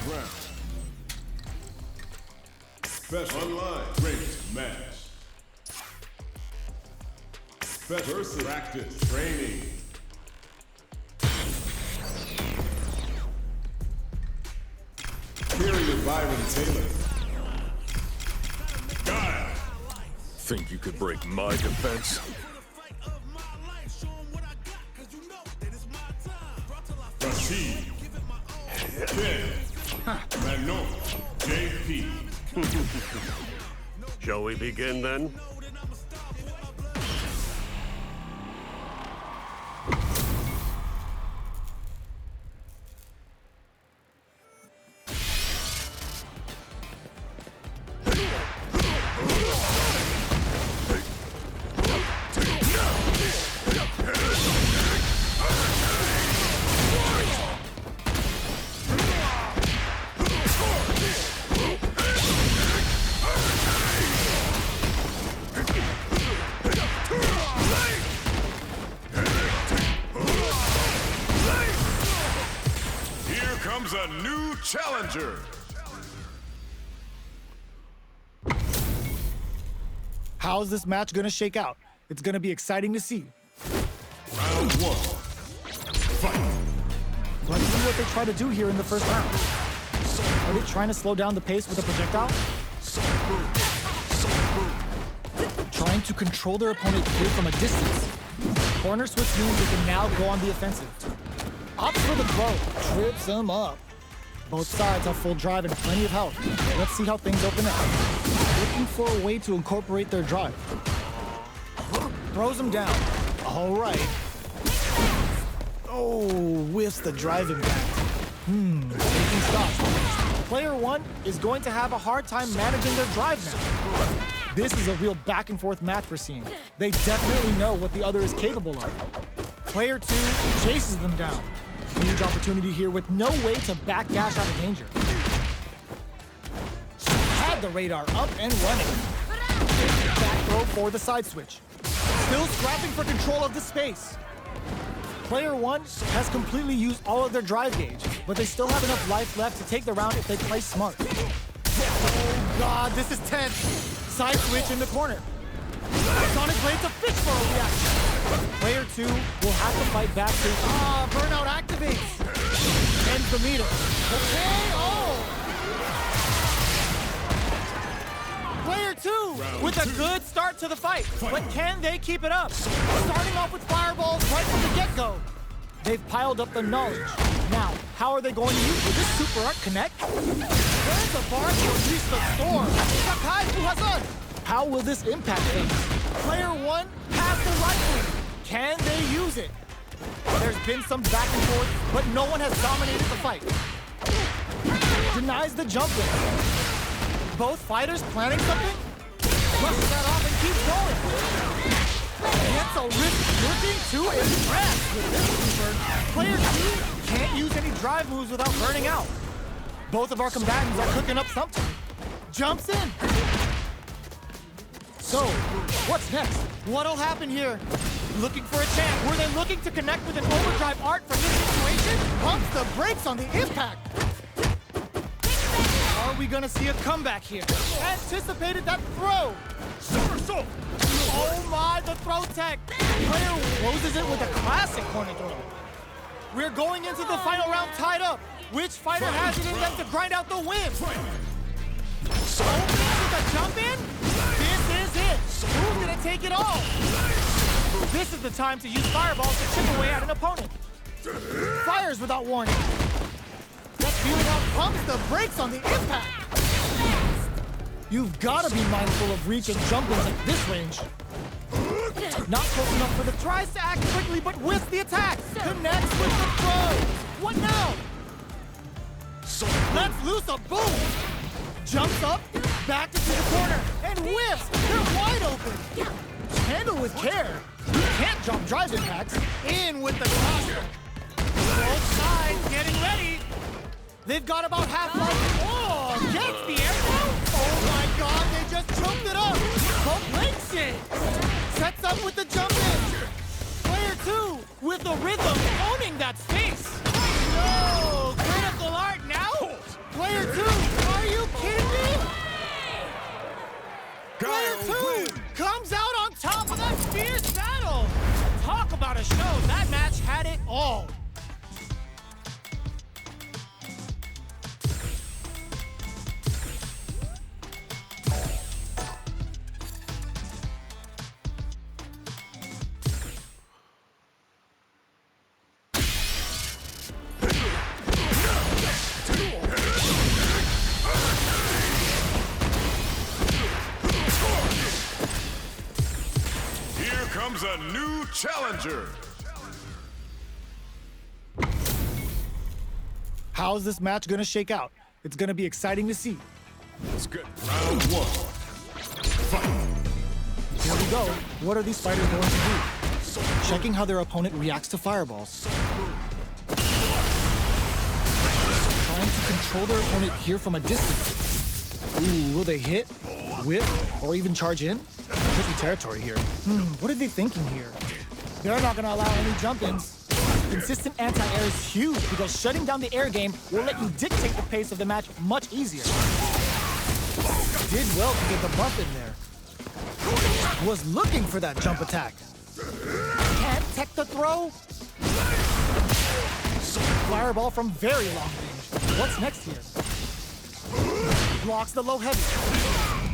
ground. Special online ranked match. Special versus practice training. Period Byron Taylor. Guile. Think you could break my defense? Rashid. Ken. Manon. JP. Shall we begin then? Comes a new challenger. How's this match gonna shake out? It's gonna be exciting to see. Round one. Fight. Let's see what they try to do here in the first round. Are they trying to slow down the pace with a projectile? Trying to control their opponent here from a distance. Corner switch means they can now go on the offensive. Opts for the throw, trips him up. Both sides have full drive and plenty of health. Let's see how things open up. Looking for a way to incorporate their drive. Throws him down. All right. Oh, whiffs the drive impact. Taking stops. Player one is going to have a hard time managing their drive now. This is a real back and forth match we're seeing. They definitely know what the other is capable of. Player two chases them down. Huge opportunity here with no way to backdash out of danger. Had the radar up and running. Back throw for the side switch. Still scrapping for control of the space. Player one has completely used all of their drive gauge, but they still have enough life left to take the round if they play smart. Oh God, this is tense. Side switch in the corner. It's on his way to fish for a reaction. Player two will have to fight back to burnout activates. Ends the meter. Okay, Player two with a good start to the fight. But can they keep it up? Starting off with fireballs right from the get-go. They've piled up the knowledge. Now, how are they going to use it? Will this super art connect? There's a bar to release the storm. Sakai Fuhasan. How will this impact things? Player one has the right wing. Can they use it? There's been some back and forth, but no one has dominated the fight. Denies the jump in. Both fighters planning something? Brushes that off and keeps going. Gets a wrist working to impress with this super. Player two can't use any drive moves without burning out. Both of our combatants are cooking up something. Jumps in. So, what's next? What'll happen here? Looking for a chance. Were they looking to connect with an overdrive art from this situation? Pumps the brakes on the impact. Are we gonna see a comeback here? Anticipated that throw. Somersault. Oh my, the throw tech. Player closes it with a classic corner throw. We're going into the final round tied up. Which fighter has it in them to grind out the win? Opening with a jump in? This is it. Who's gonna take it all? This is the time to use fireballs to chip away at an opponent. Fires without warning. That feeling out pumps the brakes on the impact. You've got to be mindful of reach and jump-ins at this range. Not close enough for the tries to act quickly, but with the attack. Connects with the throw. What now? Lets loose a boom. Jumps up, back into the corner, and whiffs. They're wide open. Handle with care. You can't jump drive impacts. In with the cluster. Both sides getting ready. They've got about half life. Oh, gets the arrow. Oh my God, they just choked it up. Both links it. Sets up with the jump in. Player two with the rhythm owning that space. No, critical art now. a new challenger. How's this match gonna shake out? It's gonna be exciting to see. It's good. Round one. Fight. Here we go. What are these fighters going to do? Checking how their opponent reacts to fireballs. Trying to control their opponent here from a distance. Ooh, will they hit, whip, or even charge in? Tricky territory here. What are they thinking here? They're not gonna allow any jump-ins. Consistent anti-air is huge because shutting down the air game will let you dictate the pace of the match much easier. Did well to get the buff in there. Was looking for that jump attack. Can't tech the throw. Fireball from very long range. What's next here? Blocks the low heavy.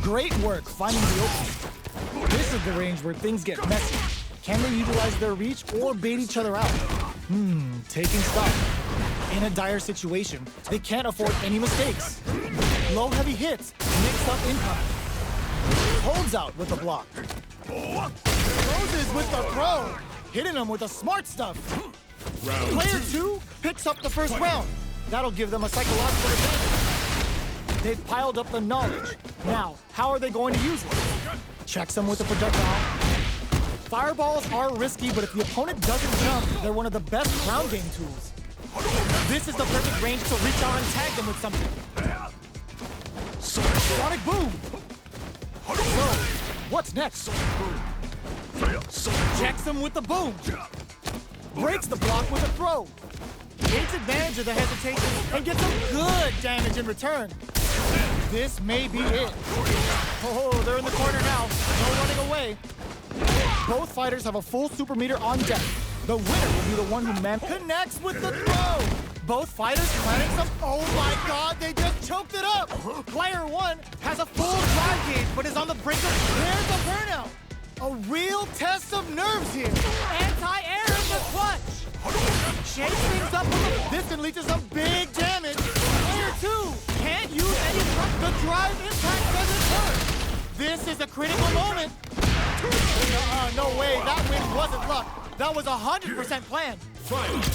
Great work finding the opening. This is the range where things get messy. Can they utilize their reach or bait each other out? Taking stock. In a dire situation, they can't afford any mistakes. Low heavy hits, mix up incoming. Holds out with the block. Closes with the throw. Hitting him with the smart stuff. Player 2 picks up the first round. That'll give them a psychological advantage. They've piled up the knowledge. Now, how are they going to use it? Checks them with a projectile. Fireballs are risky, but if the opponent doesn't jump, they're one of the best ground game tools. This is the perfect range to reach out and tag them with something. Sonic boom! So, what's next? Checks him with the boom. Breaks the block with a throw. Takes advantage of the hesitation and gets some good damage in return. This may be it. Oh, they're in the corner now. No running away. Both fighters have a full super meter on deck. The winner will be the one who connects with the throw. Both fighters planning some. Oh my God, they just choked it up. Player 1 has a full drive gauge, but is on the brink of. There's a burnout. A real test of nerves here. Anti-air in the clutch. Shakes things up with this can lead to some big damage. Player 2 can't use any. The drive impact doesn't hurt. This is a critical moment. No way, that win wasn't luck. That was 100% planned.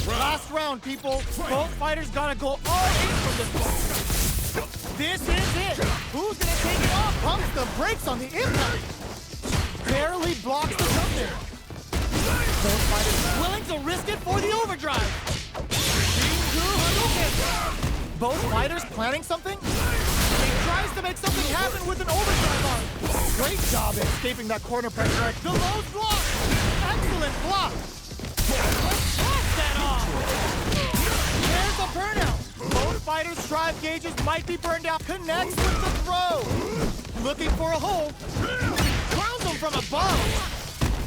Last round, people. Both fighters gotta go all in from this one. This is it. Who's gonna take it off? Pumps the brakes on the impact. Barely blocks the jump there. Both fighters willing to risk it for the overdrive. Both fighters planning something? He tries to make something happen with an overdrive arm. Great job at escaping that corner pressure. The low block. Excellent block. Let's toss that off. There's a burnout. Both fighters' drive gauges might be burned out. Connects with the throw. Looking for a hole. Throws them from above.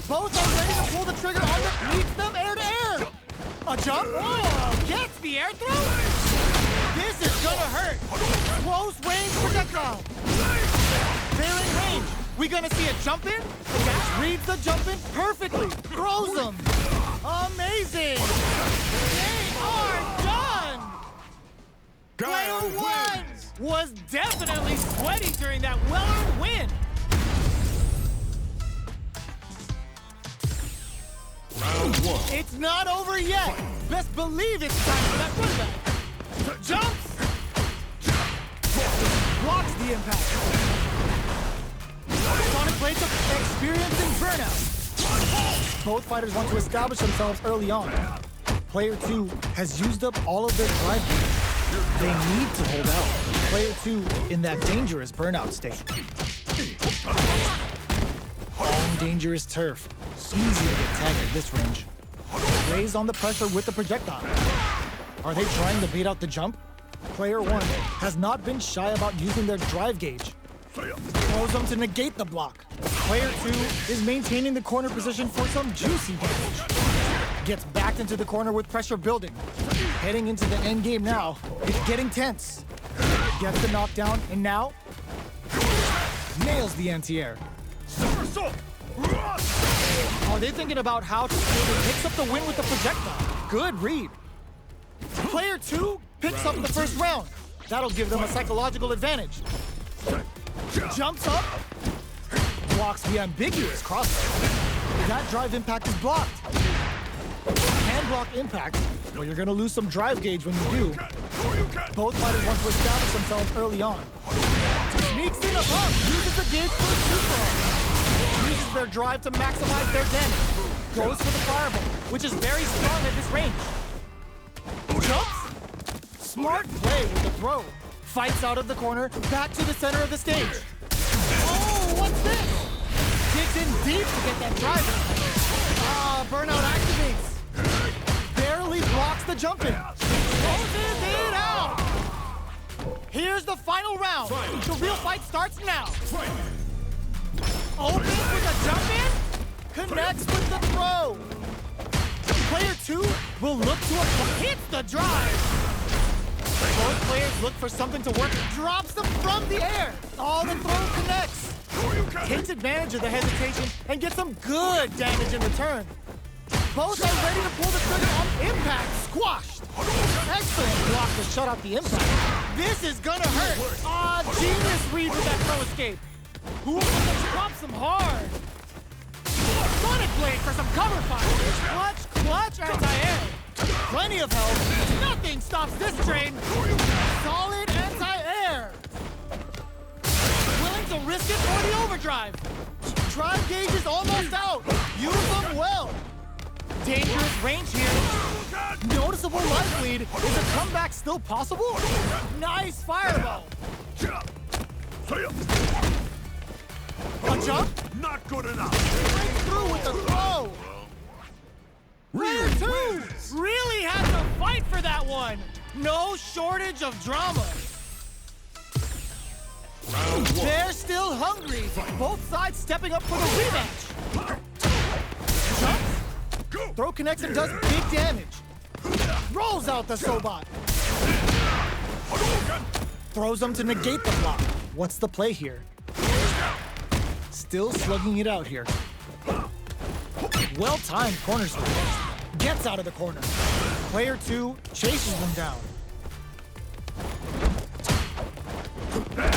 Both are ready to pull the trigger on the leads them air to air. A jump. Oh, gets the air throw. This is gonna hurt. Close range projectile. They're in range. We gonna see a jump in? Reads the jump in perfectly. Throws them. Amazing. They are done. Player 1 was definitely sweaty during that well-earned win. Round one. It's not over yet. Best believe it's time for that runback. Jumps. Blocks the impact. Sonic Blades of experiencing burnout. Both fighters want to establish themselves early on. Player 2 has used up all of their drive gears. They need to hold out. Player 2 in that dangerous burnout state. On dangerous turf. Easy to get tagged at this range. Raise on the pressure with the projectile. Are they trying to beat out the jump? Player 1 has not been shy about using their drive gauge. Throws them to negate the block. Player 2 is maintaining the corner position for some juicy damage. Gets backed into the corner with pressure building. Heading into the end game now. It's getting tense. Gets the knockdown, and now nails the anti-air. Are they thinking about how to picks up the win with the projectile? Good read. Player 2 picks up the first round. That'll give them a psychological advantage. Jumps up, blocks the ambiguous crossbar. That drive impact is blocked. Hand block impact, well, you're gonna lose some drive gauge when you do. Both fighters want to establish themselves early on. Sneaks in a pump, uses the gauge for a super. Uses their drive to maximize their damage. Goes for the fireball, which is very strong at this range. Jumps. Smart play with the throw. Fights out of the corner, back to the center of the stage. Oh, what's this? Digs in deep to get that drive in. Burnout activates. Barely blocks the jump in. Closes it out. Here's the final round. The real fight starts now. Opens with a jump in. Connects with the throw. Player 2 will look to hit the drive. Both players look for something to work. Drops them from the air. All the throw connects. Takes advantage of the hesitation and gets some good damage in return. Both are ready to pull the trigger on impact. Squashed. Excellent block to shut out the impact. This is gonna hurt. Genius read with that throw escape. Who drops him hard. Sonic Blade for some cover fire. Clutch, anti-air. Plenty of health. Nothing stops this train. Solid anti-air. Willing to risk it for the overdrive. Drive gauge is almost out. Use them well. Dangerous range here. Noticeable life lead. Is a comeback still possible? Nice fireball. A jump? Not good enough. Break through with the throw. Player 2 really had to fight for that one. No shortage of drama. Round 1. They're still hungry. Both sides stepping up for the rematch. Jumps. Throw connects and does big damage. Rolls out the Sobot. Throws them to negate the block. What's the play here? Still slugging it out here. Well-timed corner switch. Gets out of the corner. Player 2 chases them down.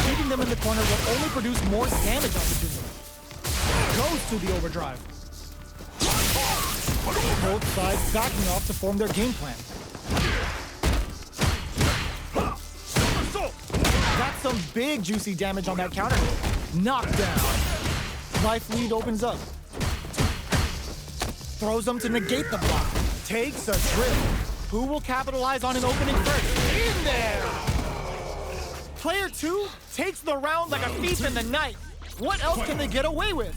Keeping them in the corner will only produce more damage opportunity. Goes to the overdrive. Both sides backing off to form their game plan. That's some big juicy damage on that counter. Knockdown. Life lead opens up. Throws them to negate the block. Takes a trip. Who will capitalize on an opening first? In there! Player 2 takes the round like a thief in the night. What else can they get away with?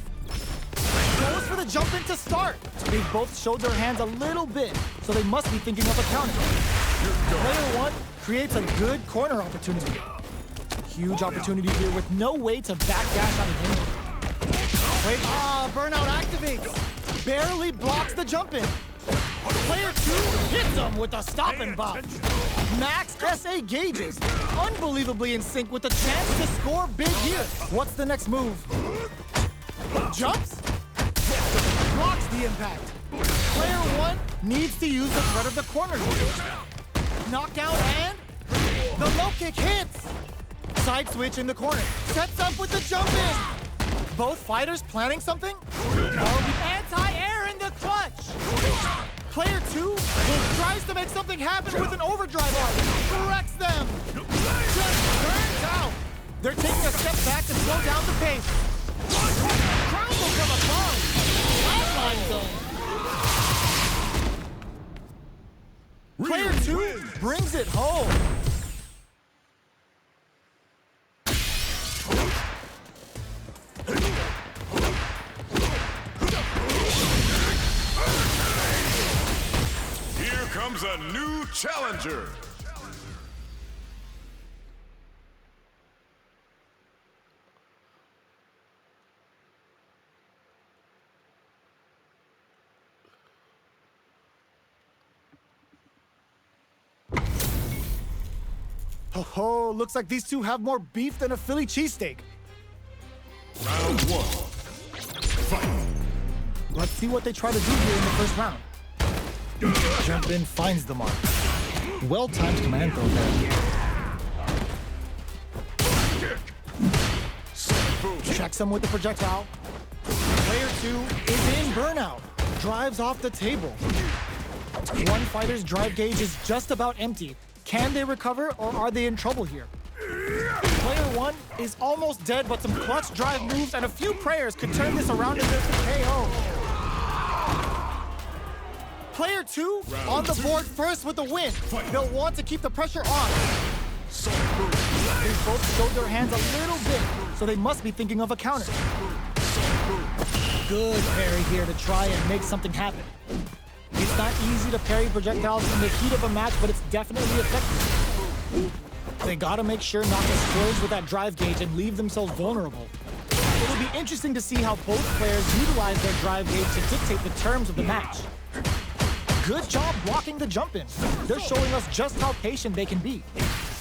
Goes for the jump in to start. They've both showed their hands a little bit, so they must be thinking of a counter. Player 1 creates a good corner opportunity. Huge opportunity here with no way to backdash out of him. Wait, burnout activates. Barely blocks the jump in. Player 2 hits him with a stop and bop. Max SA gauges. Unbelievably in sync with the chance to score big here. What's the next move? Jumps? Blocks the impact. Player 1 needs to use the threat of the corner here. Knockout and the low kick hits. Side switch in the corner. Sets up with the jump in. Both fighters planning something? Anti-air in the clutch. Player 2 tries to make something happen with an overdrive arm. Wrecks them. Just burns out. They're taking a step back to slow down the pace. Crowd will come above. Outline zone. Player 2 brings it home. Here comes a new challenger. Oh, looks like these two have more beef than a Philly cheesesteak. Round 1. Fight. Let's see what they try to do here in the first round. Jump in finds the mark. Well-timed command throw there. Checks him with the projectile. Player 2 is in burnout. Drives off the table. One fighter's drive gauge is just about empty. Can they recover, or are they in trouble here? Player 1 is almost dead, but some clutch drive moves and a few prayers could turn this around into a KO. Player 2 on the board first with the win. They'll want to keep the pressure on. They both showed their hands a little bit, so they must be thinking of a counter. Good parry here to try and make something happen. It's not easy to parry projectiles in the heat of a match, but it's definitely effective. They gotta make sure not to splurge with that drive gauge and leave themselves vulnerable. It'll be interesting to see how both players utilize their drive gauge to dictate the terms of the match. Good job blocking the jump in. They're showing us just how patient they can be.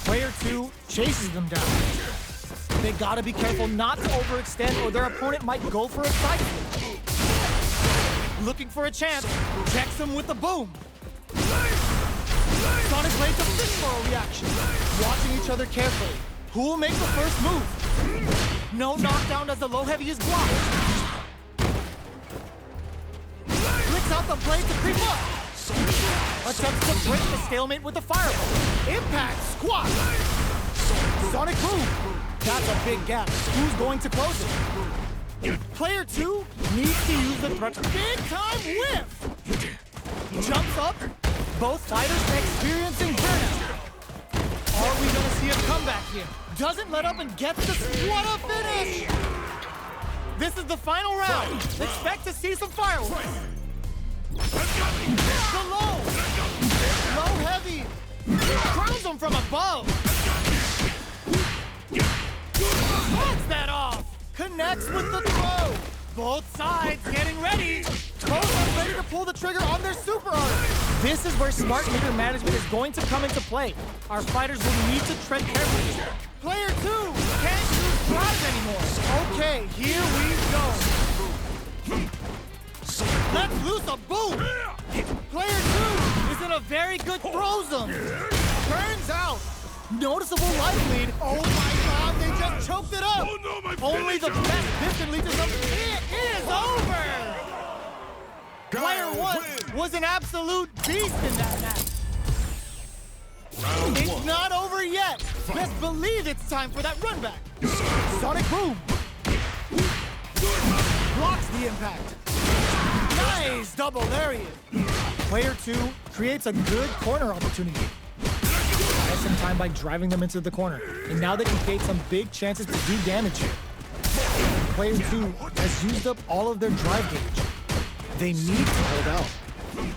Player 2 chases them down. They gotta be careful not to overextend or their opponent might go for a side switch. Looking for a chance, checks them with the boom. Sonic Blades a fistball reaction. Watching each other carefully. Who will make the first move? No knockdown as the low heavy is blocked. Flicks out the blade to creep up. Attempts to break the stalemate with the fireball. Impact squat. Sonic boom. That's a big gap. Who's going to close it? Player 2 needs to use the threat. Big time whiff. Jumps up. Both fighters experiencing burnout. Are we gonna see a comeback here? Doesn't let up and gets the what a finish! This is the final round. Expect to see some fireworks. The low heavy. Crowns him from above. Cuts that off. Connects with the throw. Both sides getting ready. Both are ready to pull the trigger on their super art. This is where smart meter management is going to come into play. Our fighters will need to tread carefully. Player 2 can't use drive anymore. Okay, here we go. Let's loose a boom. Player 2 is in a very good throw zone. Turns out. Noticeable life lead. Oh my god, they just choked it up. Oh no, my Only the finisher. best piston leads to something. It is over. Player 1 was an absolute beast in that match. Round It's 1. not over yet. Best believe it's time for that run back. Sonic boom. Blocks the impact. Nice double lariat. Player 2 creates a good corner opportunity. Buys some time by driving them into the corner. And now they can create some big chances to do damage here. Player 2 has used up all of their drive gauge. They need to hold out.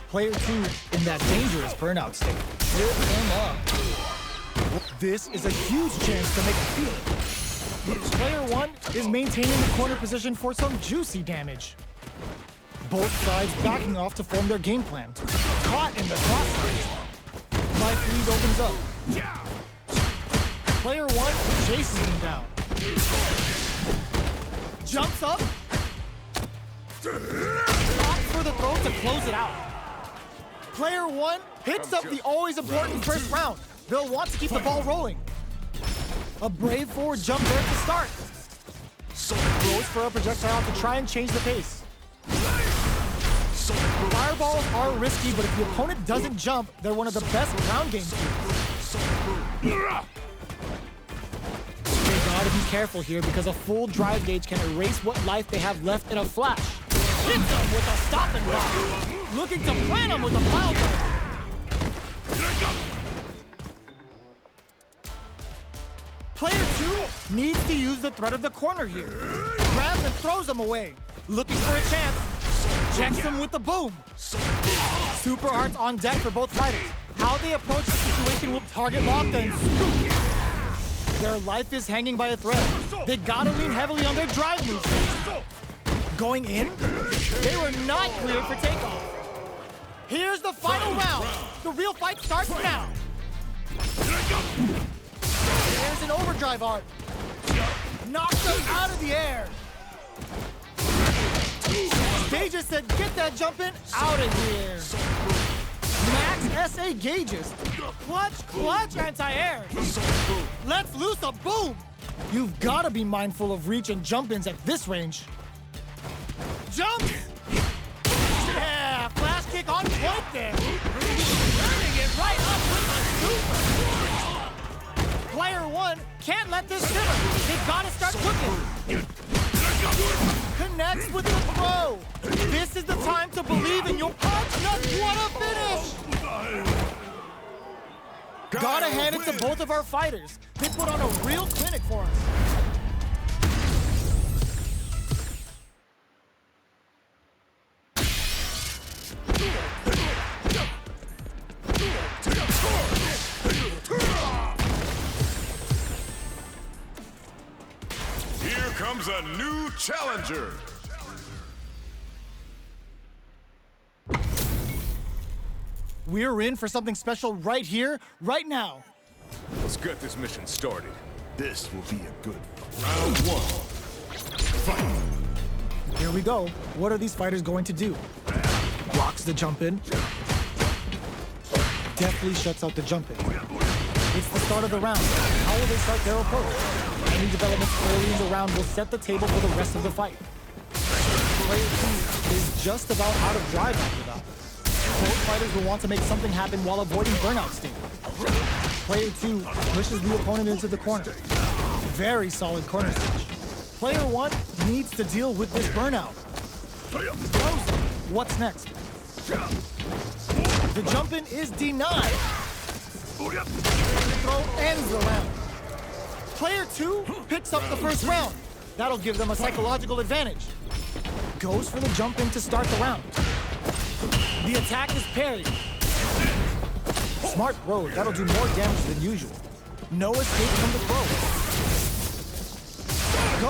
Player 2 in that dangerous burnout state. Trip them up. This is a huge chance to make a field. Player 1 is maintaining the corner position for some juicy damage. Both sides backing off to form their game plan. Caught in the crossfire. Life lead opens up. Player 1 chases him down. Jumps up. Opts for the throw to close it out. Player 1 hits up the always important first round. They'll want to keep the ball rolling. A brave forward jump there to start. Goes for a projectile to try and change the pace. Fireballs are risky, but if the opponent doesn't jump, they're one of the best ground game tools. They gotta be careful here because a full drive gauge can erase what life they have left in a flash. Hits them with a stop and block. Looking to plant them with a pile driver. Player 2 needs to use the threat of the corner here. Grabs and throws them away. Looking for a chance. Checks them with the boom. Super arts on deck for both fighters. How they approach the situation will target lock and scoop. Their life is hanging by a thread. They gotta lean heavily on their drive moves. Going in, they were not cleared for takeoff. Here's the final round. The real fight starts now. There's an overdrive art. Knocks them out of the air. They just said, get that jump in out of here. Max SA gauges. Clutch, anti-air. Let's loose a boom. You've got to be mindful of reach and jump-ins at this range. Jump! Yeah, flash kick on point there. Turning it right up with a super. Player one can't let this simmer. They've got to start cooking. Connects with the throw. This is the time to believe in your punch nuts. What a finish! Gotta hand it to both of our fighters. They put on a real clinic for us. Here comes a new challenger. We're in for something special right here, right now. Let's get this mission started. This will be a good round one. Fight. Here we go. What are these fighters going to do? Blocks the jump in. Deftly shuts out the jump in. It's the start of the round. How will they start their approach? Any developments early in the round will set the table for the rest of the fight. Player 2 is just about out of drive after that. Both fighters will want to make something happen while avoiding burnout state. Player 2 pushes the opponent into the corner. Very solid corner switch. Player 1 needs to deal with this burnout. What's next? The jump in is denied. The throw ends the round. Player 2 picks up the first round. That'll give them a psychological advantage. Goes for the jump in to start the round. The attack is parried. Smart throw, that'll do more damage than usual. No escape from the throw.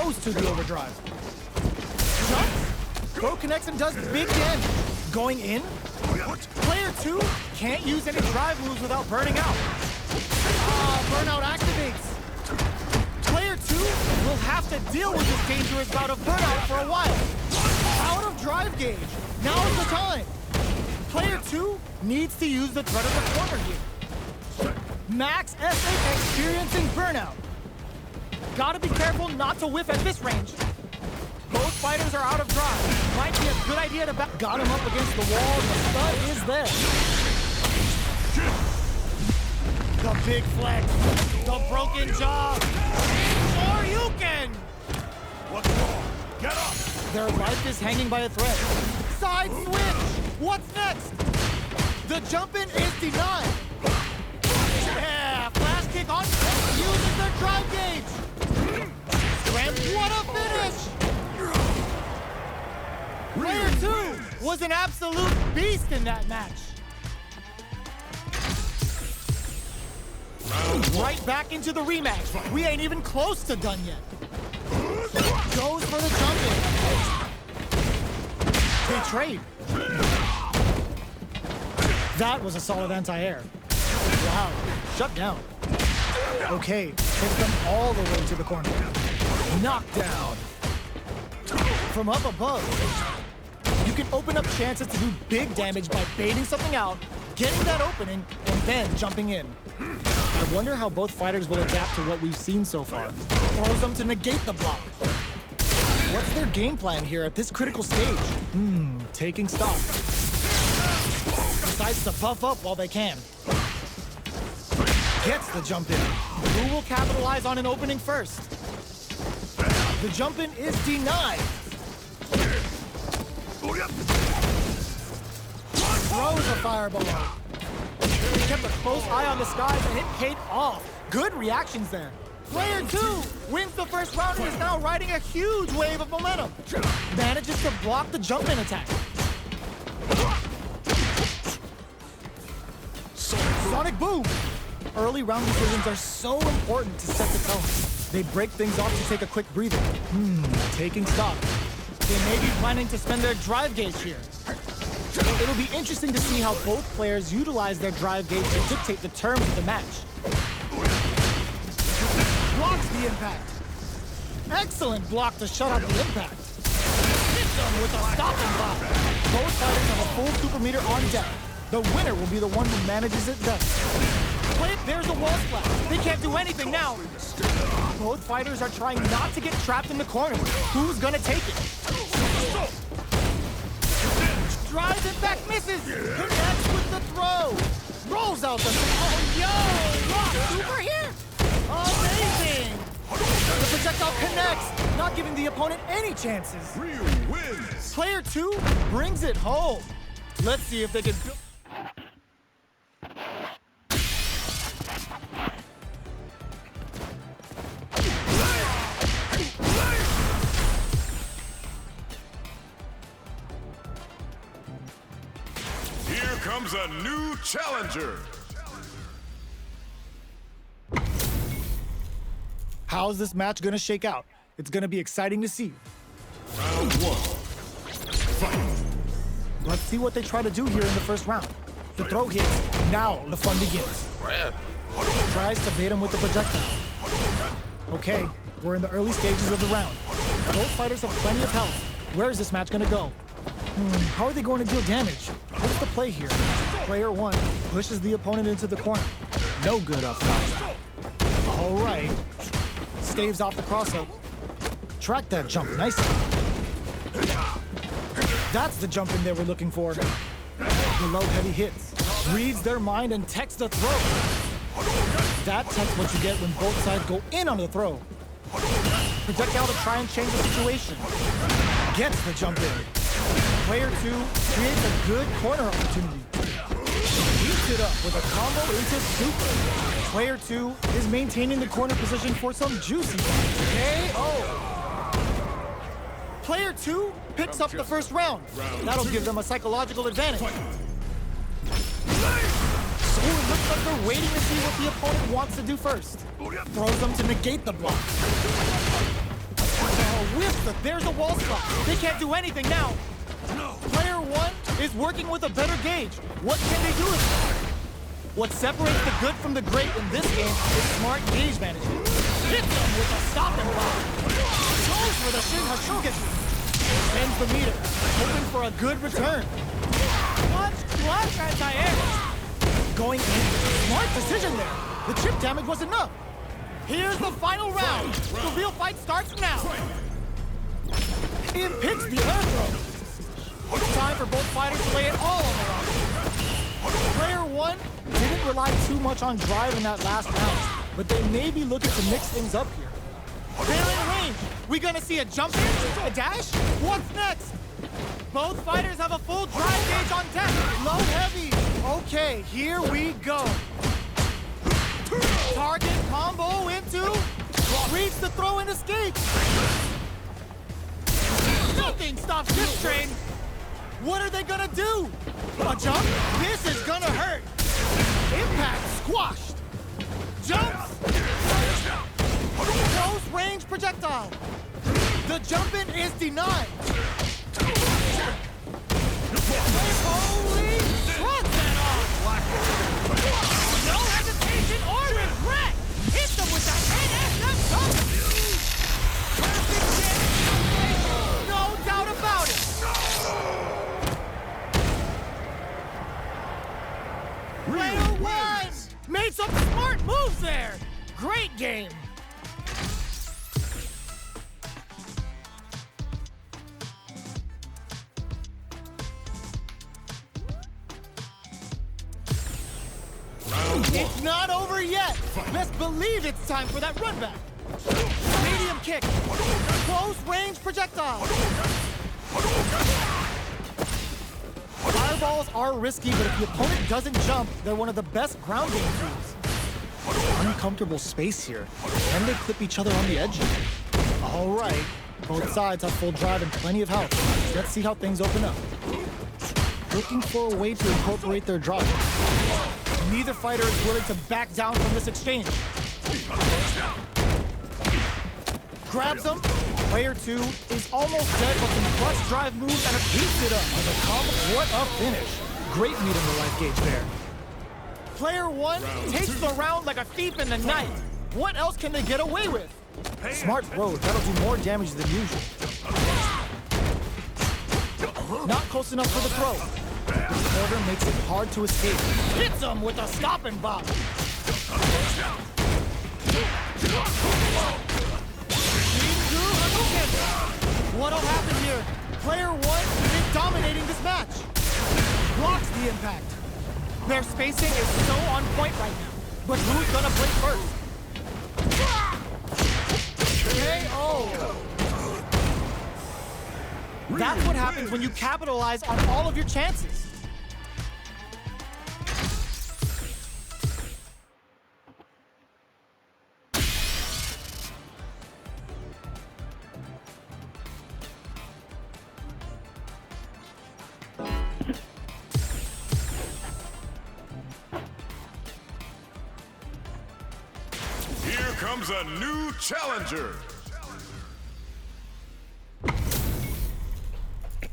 Goes to the overdrive. Jumps. Throw connects and does big damage. Going in. Player 2 can't use any drive moves without burning out. Burnout activates. Player 2 will have to deal with this dangerous bout of burnout for a while. Out of drive gauge. Now is the time. Player 2 needs to use the threat of the corner here. Max SA experiencing burnout. Gotta be careful not to whiff at this range. Both fighters are out of drive. Might be a good idea to back. Got him up against the wall, and the stud is there. The big flex. The broken jaw. Or you can. What's wrong? Get up! Their life is hanging by a thread. Side switch! What's next? The jump in is denied. Yeah, flash kick on uses their drive gauge. And what a finish! Player 2 was an absolute beast in that match. Right back into the rematch. We ain't even close to done yet. Goes for the jump in. They trade. That was a solid anti-air. Wow, shut down. Okay, takes them all the way to the corner. Knockdown. From up above, you can open up chances to do big damage by baiting something out, getting that opening, and then jumping in. I wonder how both fighters will adapt to what we've seen so far. Throws them to negate the block. What's their game plan here at this critical stage? Taking stock. Decides to buff up while they can. Gets the jump in. Who will capitalize on an opening first? The jump in is denied. Throws a fireball. He kept a close eye on the skies and it paid off. Good reactions there. Player 2 wins the first round and is now riding a huge wave of momentum. Manages to block the jump in attack. Sonic boom! Early round decisions are so important to set the tone. They break things off to take a quick breather. Taking stock. They may be planning to spend their drive gauge here. It'll be interesting to see how both players utilize their drive gauge to dictate the terms of the match. Blocks the impact. Excellent block to shut out the impact. Hits them with a stopping block. Both fighters have a full super meter on deck. The winner will be the one who manages it best. Wait, there's a wall splash. They can't do anything now. Both fighters are trying not to get trapped in the corner. Who's gonna take it? drives, in fact misses. Connects with the throw. Rolls out the... Oh, yo! Rock super here? Amazing! The projectile connects, not giving the opponent any chances. Ryu wins. Player 2 brings it home. Let's see if they can... Here comes a new challenger. How's this match gonna shake out? It's gonna be exciting to see. Round 1. Fight. Let's see what they try to do here in the first round. The throw hits, now the fun begins. Tries to bait him with the projectile. Okay, we're in the early stages of the round. Both fighters have plenty of health. Where is this match gonna go? How are they going to deal damage? What's the play here? Player 1 pushes the opponent into the corner. No good up front. All right. Staves off the cross-up. Track that jump nicely. That's the jump in there we're looking for. The low heavy hits. Reads their mind and techs the throw. That tech's what you get when both sides go in on the throw. Projectile to try and change the situation. Gets the jump in. Player 2 creates a good corner opportunity. Heats it up with a combo into super. Player 2 is maintaining the corner position for some juicy KO. Player 2 picks up the first round. That'll give them a psychological advantage. So it looks like they're waiting to see what the opponent wants to do first. Throws them to negate the block. Oh, whiff, there's a wall spot. They can't do anything now. Player 1 is working with a better gauge. What can they do with it? What separates the good from the great in this game is smart gauge management. Hits them with a stop and block. Goes for the Shin Hashogetsu. Bends the meter, hoping for a good return. Clutch anti-air. Going in, smart decision there. The chip damage was enough. Here's the final round. The real fight starts now. It picks the air throw. It's time for both fighters to lay it all on the line. Player 1 didn't rely too much on drive in that last round, but they may be looking to mix things up here. They're in range. We gonna see a jump in? A dash? What's next? Both fighters have a full drive gauge on deck. Low heavy. Okay, here we go. Target combo into. Reach the throw and escape. Nothing stops this train. What are they gonna do? A jump? This is gonna hurt. Impact squashed. Jumps. Close range projectile. The jump in is denied. Holy truck that off. No hesitation or regret. Hit them with that NSF jump. Perfect hit. No doubt about it. Player 1 made some smart moves there. Great game. It's not over yet. Best believe it's time for that run back. Medium kick. Close range projectile. Fireballs are risky, but if the opponent doesn't jump, they're one of the best ground game tools. Uncomfortable space here. Can they clip each other on the edge? All right. Both sides have full drive and plenty of health. Let's see how things open up. Looking for a way to incorporate their drive. Neither fighter is willing to back down from this exchange. Grabs him. Player 2 is almost dead, but some clutch drive moves and heats it up with a combo. What a finish. Great meet in the life gauge there. Player 1 takes the round like a thief in the night. What else can they get away with? Smart throw. That'll do more damage than usual. Not close enough for the throw. The corner makes it hard to escape. Hits him with a stop and bop. What'll happen here? Player 1 is dominating this match. the impact. Their spacing is so on point right now. But who's gonna blink first? KO! That's what happens when you capitalize on all of your chances. Here comes a new challenger.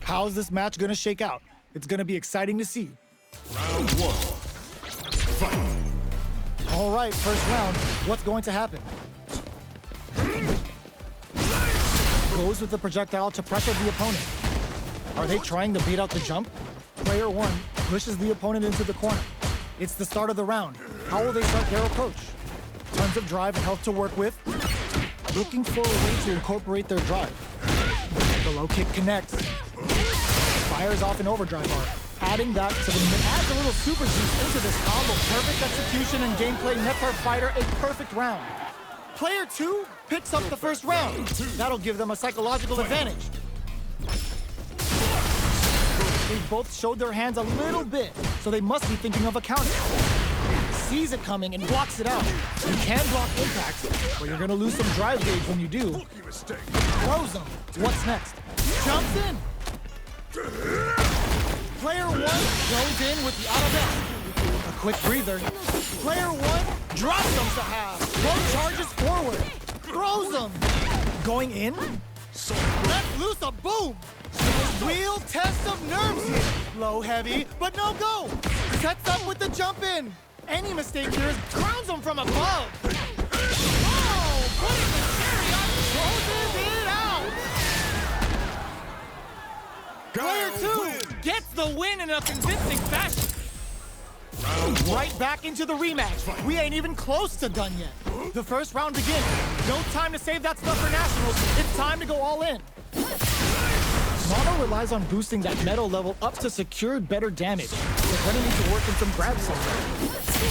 How's this match gonna shake out? It's gonna be exciting to see. Round one. Fight. All right, first round. What's going to happen? Goes with the projectile to pressure the opponent. Are they trying to bait out the jump? Player one pushes the opponent into the corner. It's the start of the round. How will they start their approach? Tons of drive and health to work with. Looking for a way to incorporate their drive. The low kick connects. Fires off an overdrive art. Adding that to adds a little super juice into this combo. Perfect execution and gameplay nets our fighter a perfect round. Player two picks up the first round. That'll give them a psychological advantage. They both showed their hands a little bit, so they must be thinking of a counter. Sees it coming and blocks it out. You can block impacts, but you're gonna lose some drive gauge when you do. Rookie mistake. Throws them. What's next? Jumps in. Player one goes in with the auto belt. A quick breather. Player one drops them to half. One charges forward. Throws them. Going in. Lets loose a boom. Real test of nerves here. Low, heavy, but no go. Sets up with the jump in. Any mistake here crowns him from above. Oh, putting the cherry on, closes it out. Player two gets the win in a convincing fashion. Right back into the rematch. We ain't even close to done yet. The first round begins. No time to save that stuff for nationals. It's time to go all in. Mono relies on boosting that metal level up to secure better damage. They're gonna need to work in some grabs somewhere.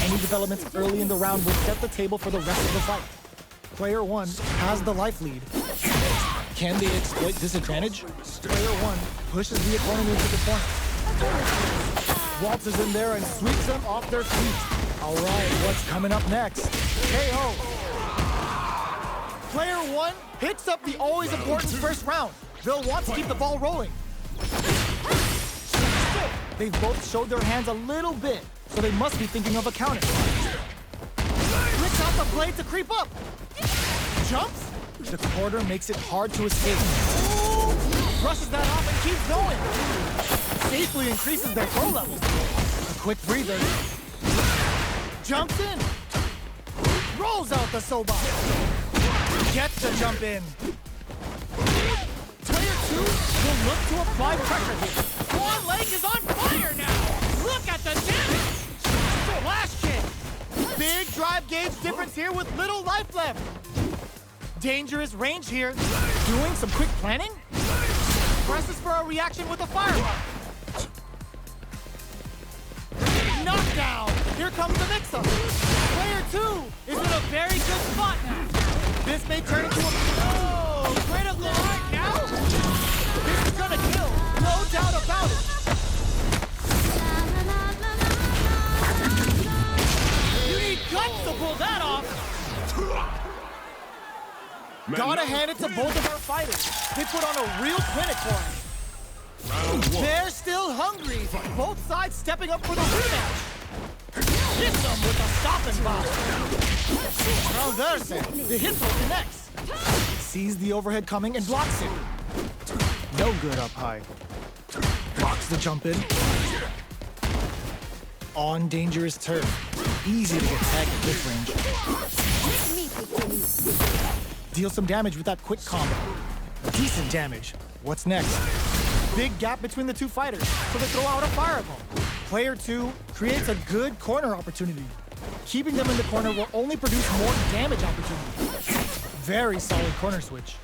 Any developments early in the round will set the table for the rest of the fight. Player one has the life lead. Can they exploit this advantage? Player one pushes the opponent into the corner. Waltzes in there and sweeps them off their feet. All right, what's coming up next? KO. Player one picks up the always important first round. They'll want to keep the ball rolling. They've both showed their hands a little bit, so they must be thinking of a counter. Flicks out the blade to creep up. Jumps. The quarter makes it hard to escape. Brushes that off and keeps going. Safely increases their throw level. A quick breather. Jumps in. Rolls out the Soba. Gets the jump in. Player two will look to apply pressure here. One leg is on fire now. Look at the damage. Flash kick. Big drive gauge difference here with little life left. Dangerous range here. Doing some quick planning. Presses for a reaction with a fireball. Knockdown. Here comes the mix-up. Player two is in a very good spot now. This may turn into a critical right now. This is gonna kill, no doubt about it. You need guts to pull that off. Gotta hand it to both of our fighters. They put on a real clinic for us. They're still hungry. Both sides stepping up for the rematch. Hit them with a stopping block. Now there's it. The hit throw connects. Sees the overhead coming and blocks it. No good up high. Blocks the jump in. On dangerous turf. Easy to get tagged at this range. Deal some damage with that quick combo. Decent damage. What's next? Big gap between the two fighters, so they throw out a fireball. Player two creates a good corner opportunity. Keeping them in the corner will only produce more damage opportunity. Very solid corner switch.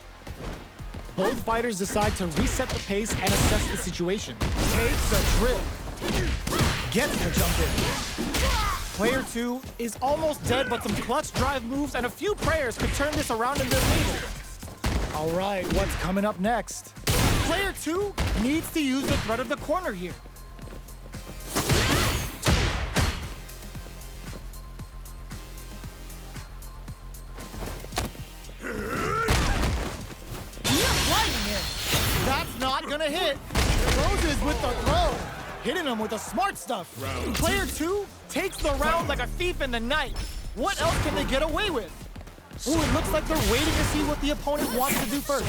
Both fighters decide to reset the pace and assess the situation. Takes a drill. gets the jump in. Player 2 is almost dead, but some clutch drive moves and a few prayers could turn this around in their favor. All right, what's coming up next? Player 2 needs to use the threat of the corner here. Lightning in. That's not gonna hit. Roses with the throw. Hitting him with the smart stuff. Player 2 takes the round like a thief in the night. What else can they get away with? Ooh, it looks like they're waiting to see what the opponent wants to do first.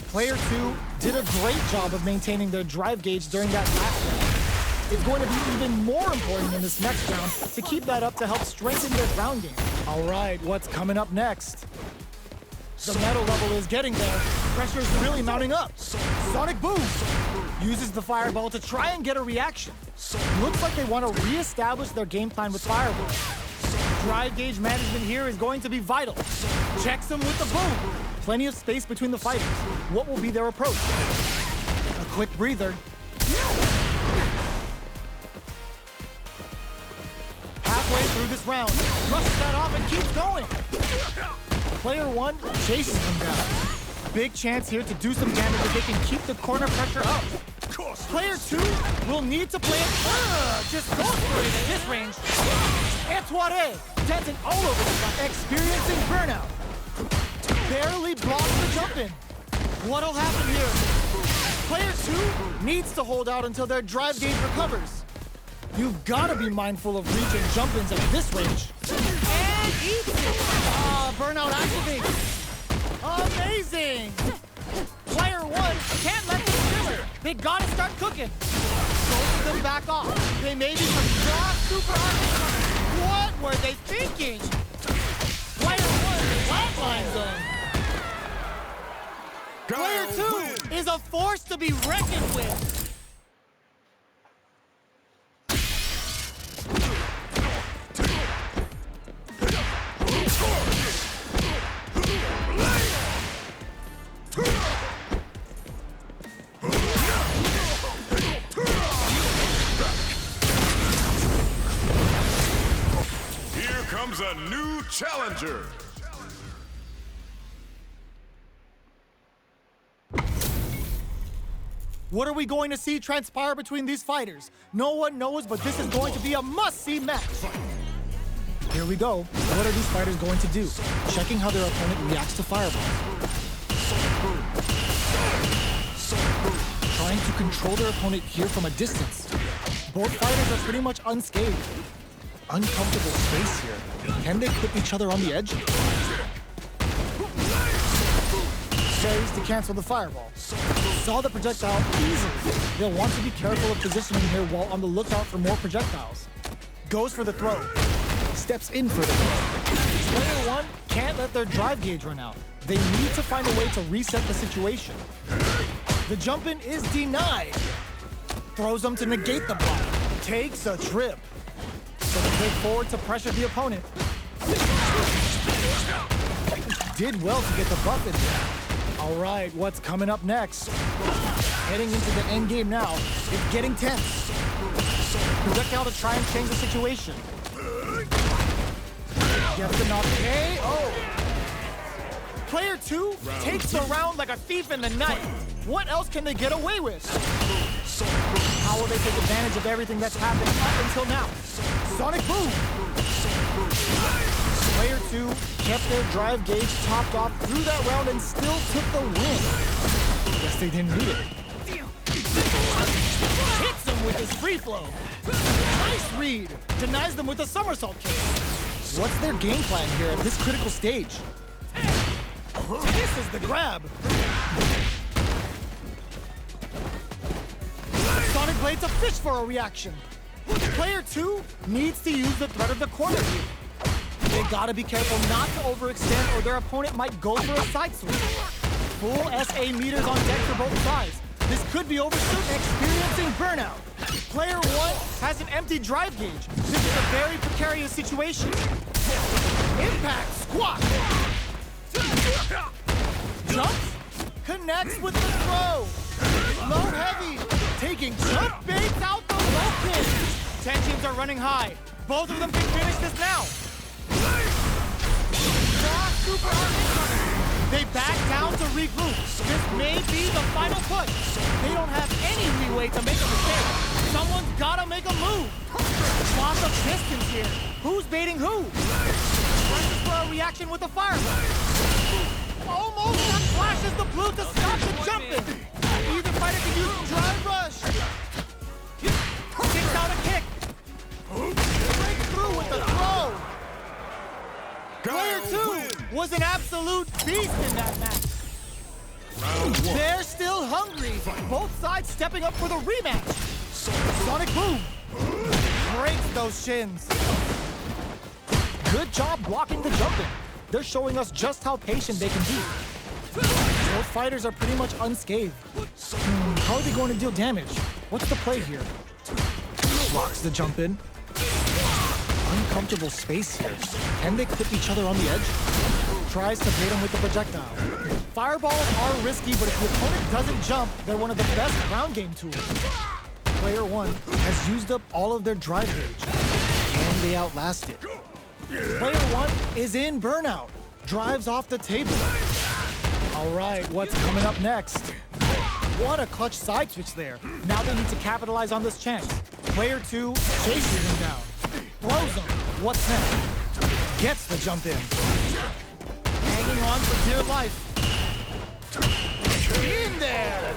Player 2 did a great job of maintaining their drive gauge during that last round. It's going to be even more important in this next round to keep that up to help strengthen their ground game. All right, what's coming up next? The metal level is getting there. Pressure's really mounting up. Sonic Boom uses the Fireball to try and get a reaction. Looks like they want to re-establish their game plan with Fireball. Drive gauge management here is going to be vital. Checks them with the Boom. Plenty of space between the fighters. What will be their approach? A quick breather. Halfway through this round, brushes that off and keeps going. Player 1 chases them down. Big chance here to do some damage if they can keep the corner pressure up. Player 2 will need to play it. Just go for it at this range. Etoile dancing all over the front, experiencing burnout. Barely blocks the jump in. What'll happen here? Player 2 needs to hold out until their drive gauge recovers. You've got to be mindful of reach and jump-ins at this range. And eats it! Burnout activates. Amazing! Player 1 can't let them simmer. They gotta start cooking. Both of them back off. They may be some super arcade. What were they thinking? Player 1 flatlines them. Player 2 is a force to be reckoned with. Here comes a new challenger. What are we going to see transpire between these fighters? No one knows, but this is going to be a must-see match. Here we go. What are these fighters going to do? Checking how their opponent reacts to fireballs. Trying to control their opponent here from a distance. Both fighters are pretty much unscathed. Uncomfortable space here. Can they clip each other on the edge? Carries to cancel the fireball. Saw the projectile easily. They'll want to be careful of positioning here while on the lookout for more projectiles. Goes for the throw. Steps in for the throw. Player 1 can't let their drive gauge run out. They need to find a way to reset the situation. The jump-in is denied. Throws them to negate the block. Takes a trip. So they take forward to pressure the opponent. Did well to get the buff in there. All right, what's coming up next? Heading into the end game now. It's getting tense. Projectile to try and change the situation. Gets the knock. KO. Player 2 takes the round like a thief in the night. What else can they get away with? How will they take advantage of everything that's happened up until now? Sonic Boom. Player 2 kept their drive gauge topped off through that round and still took the win. Guess they didn't need it. Hits him with his free flow. Nice read. Denies them with a somersault kick. What's their game plan here at this critical stage? This is the grab. Sonic Blade to fish for a reaction. Player 2 needs to use the threat of the corner here. They gotta be careful not to overextend or their opponent might go for a side switch. Full SA meters on deck for both sides. This could be overshoot and experiencing burnout. Player 1 has an empty drive gauge. This is a very precarious situation. Impact squat. Jumps, connects with the throw. Low heavy, taking jump baits out the low pin. 10 teams are running high. Both of them can finish this now. Frost Super are incoming. They back down to regroup. This may be the final push. They don't have any leeway to make a mistake. Someone's gotta make a move. Lots of distance here. Who's baiting who? Presses for a reaction with a fireball. Almost flashes the blue to stop the jumping. Either fighter can use drive rush. Kicks out a kick. Breaks through with the throw. Player 2 was an absolute beast in that match. Round 1. They're still hungry. Both sides stepping up for the rematch. Sonic Boom breaks those shins. Good job blocking the jumping. They're showing us just how patient they can be. Both fighters are pretty much unscathed. How are they going to deal damage? What's the play here? Blocks the jump in. Uncomfortable space here. Can they clip each other on the edge? Tries to bait him with the projectile. Fireballs are risky, but if the opponent doesn't jump, they're one of the best ground game tools. Player 1 has used up all of their drive gauge. Can they outlast it? Player 1 is in burnout. Drives off the table. All right, what's coming up next? What a clutch side switch there. Now they need to capitalize on this chance. Player 2 chases him down. Throws him. What's next? Gets the jump in. Hanging on for dear life. In there!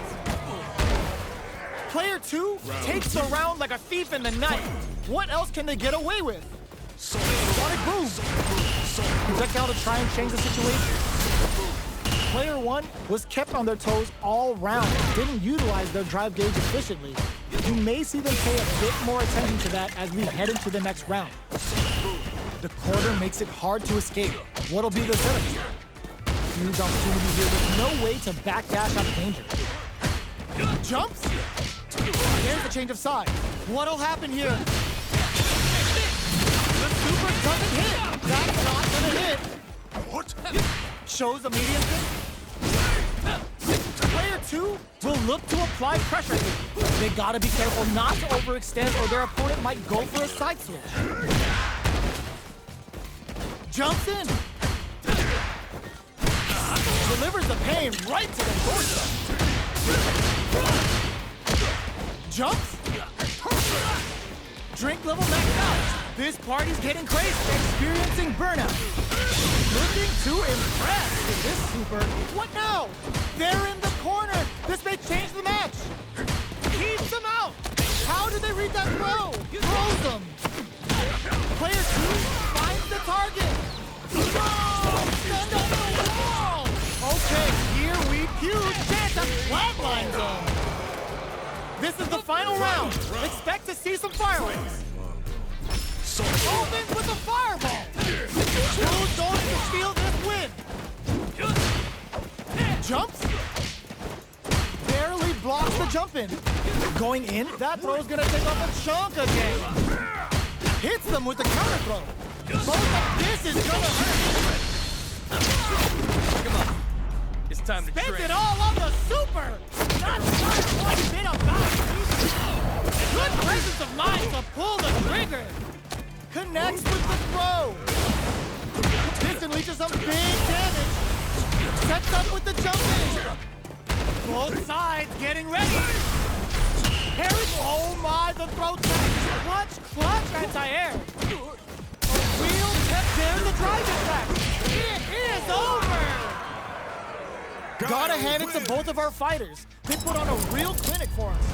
Player 2 takes the round like a thief in the night. What else can they get away with? Sonic Boom! Projectile to try and change the situation. Player 1 was kept on their toes all round, didn't utilize their drive gauge efficiently. You may see them pay a bit more attention to that as we head into the next round. The quarter makes it hard to escape. What'll be the setup here? Huge opportunity here with no way to backdash out of danger. Jumps? There's a change of side. What'll happen here? The super doesn't hit. That's not gonna hit. What? Shows a medium thing. Player 2 will look to apply pressure here. They gotta be careful not to overextend or their opponent might go for a side switch. Jumps in. Delivers the pain right to the doorstep. Jumps. Drink level maxed out. This party's getting crazy. Experiencing burnout. Looking to impress with this super. What now? They're in the corner. This may change the match. Keeps them out. How do they read that throw? Throws them. Player 2 finds the target. Send on the wall. Okay, here we huge chance of flatline zone. This is the final round. Expect to see some fireworks. Opens with a fireball. Who's going to steal this win? Jumps. Barely blocks the jump in. Going in, that throw's gonna take off a chunk again. Hits them with the counter throw. Both of this is gonna hurt. Come on. It's time to Spends train. it all on the super. Not sure one bit about it. Good presence of mind to pull the trigger. Connects with the throw. This unleashes some big damage. Sets up with the jump in. Both sides getting ready. Harry, oh my, the throw tag. Clutch, anti-air. A real tip, there's the drive attack. It is over. Gotta hand it to both of our fighters. They put on a real clinic for us.